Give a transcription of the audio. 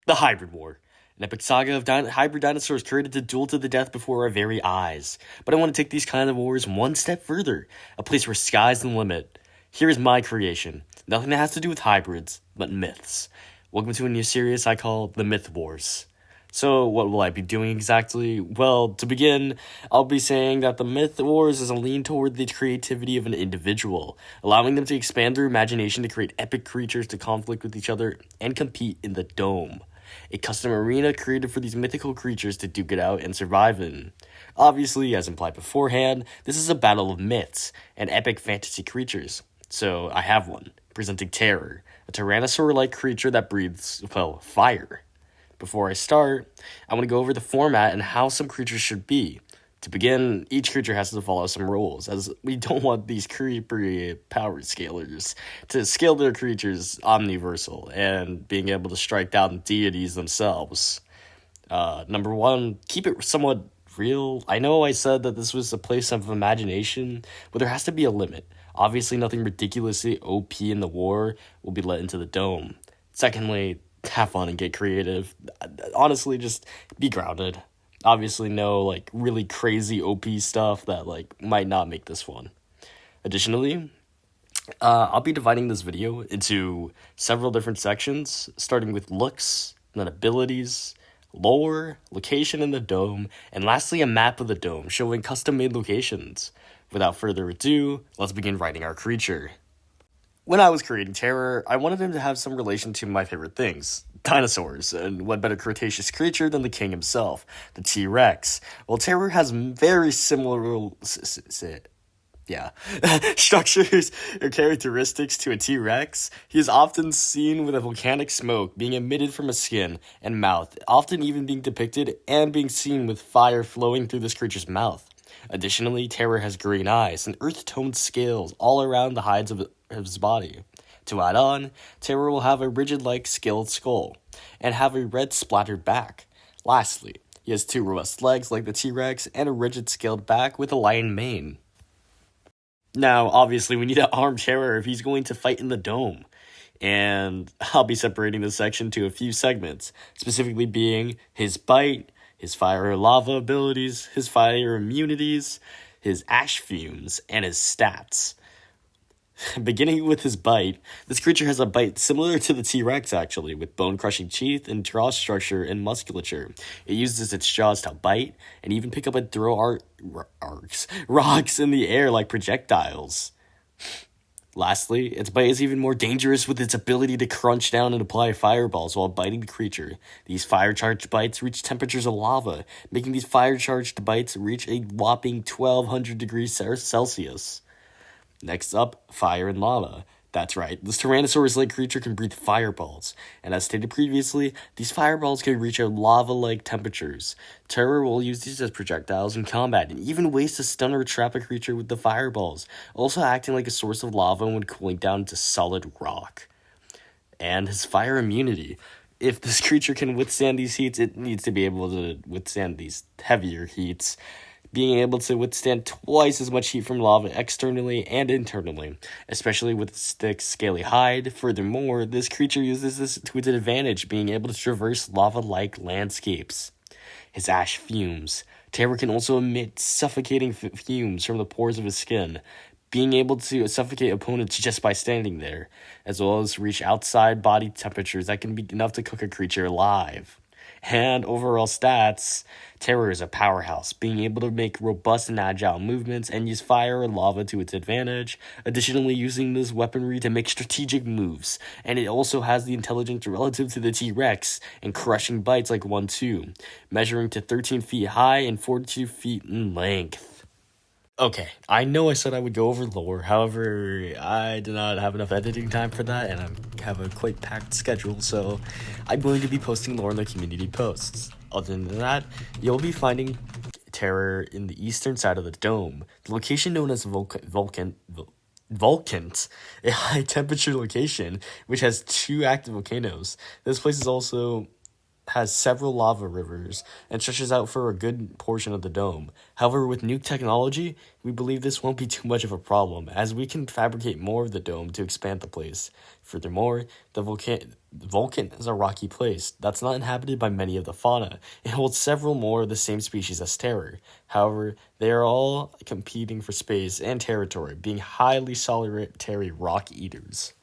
The Hybrid War, an epic saga of hybrid dinosaurs created to duel to the death before our very eyes. But I want to take these kind of wars one step further, a place where sky's the limit. Here is my creation, nothing that has to do with hybrids, but myths. Welcome to a new series I call The Myth Wars. So, what will I be doing exactly? Well, to begin, I'll be saying that the Myth Wars is a lean toward the creativity of an individual, allowing them to expand their imagination to create epic creatures to conflict with each other and compete in the Dome, a custom arena created for these mythical creatures to duke it out and survive in. Obviously, as implied beforehand, this is a battle of myths and epic fantasy creatures. So, I have one, presenting Terror, a tyrannosaur like creature that breathes, well, fire. Before I start, I want to go over the format and how some creatures should be. To begin, each creature has to follow some rules, as we don't want these creepy power scalers to scale their creatures omniversal and being able to strike down deities themselves. Number one, keep it somewhat real. I know I said that this was a place of imagination, but there has to be a limit. Obviously, nothing ridiculously OP in the war will be let into the dome. Secondly, have fun and get creative. Honestly, just be grounded. Obviously, no like really crazy OP stuff that like might not make this fun. Additionally, I'll be dividing this video into several different sections, starting with looks, then abilities, lore, location in the dome, and lastly a map of the dome showing custom-made locations. Without further ado, let's begin writing our creature. When I was creating Terror, I wanted him to have some relation to my favorite things, dinosaurs, and what better Cretaceous creature than the king himself, the T-Rex. Well, Terror has very similar structures or characteristics to a T-Rex. He is often seen with a volcanic smoke being emitted from his skin and mouth, often even being depicted and being seen with fire flowing through this creature's mouth. Additionally, Terror has green eyes and earth-toned scales all around the hides of his body. To add on, Terror will have a rigid-like scaled skull and have a red splattered back. Lastly, he has two robust legs like the T-Rex and a rigid scaled back with a lion mane. Now, obviously, we need to arm Terror if he's going to fight in the dome. And I'll be separating this section to a few segments, specifically being his bite, his fire or lava abilities, his fire immunities, his ash fumes, and his stats. Beginning with his bite, this creature has a bite similar to the T-Rex actually, with bone-crushing teeth and jaw structure and musculature. It uses its jaws to bite and even pick up and throw rocks in the air like projectiles. Lastly, its bite is even more dangerous with its ability to crunch down and apply fireballs while biting the creature. These fire-charged bites reach temperatures of lava, making these fire-charged bites reach a whopping 1200 degrees Celsius. Next up, fire and lava. That's right, this Tyrannosaurus-like creature can breathe fireballs, and as stated previously, these fireballs can reach a lava-like temperatures. Terror will use these as projectiles in combat, and even ways to stun or trap a creature with the fireballs, also acting like a source of lava when cooling down to solid rock. And his fire immunity. If this creature can withstand these heats, it needs to be able to withstand these heavier heats, being able to withstand twice as much heat from lava externally and internally, especially with its thick, scaly hide. Furthermore, this creature uses this to its advantage, being able to traverse lava-like landscapes. His ash fumes. Terror can also emit suffocating fumes from the pores of his skin, being able to suffocate opponents just by standing there, as well as reach outside body temperatures that can be enough to cook a creature alive. And overall stats, Terror is a powerhouse, being able to make robust and agile movements and use fire or lava to its advantage, additionally using this weaponry to make strategic moves, and it also has the intelligence relative to the T-Rex and crushing bites like 1-2, measuring to 13 feet high and 42 feet in length. Okay, I know I said I would go over lore, however, I did not have enough editing time for that, and I have a quite packed schedule, so I'm going to be posting lore in the community posts. Other than that, you'll be finding Terror in the eastern side of the dome, the location known as Vulcan, a high-temperature location, which has two active volcanoes. This place is also has several lava rivers and stretches out for a good portion of the dome. However, with new technology, we believe this won't be too much of a problem, as we can fabricate more of the dome to expand the place. Furthermore, the Vulcan is a rocky place that's not inhabited by many of the fauna. It holds several more of the same species as Terror. However, they are all competing for space and territory, being highly solitary rock eaters.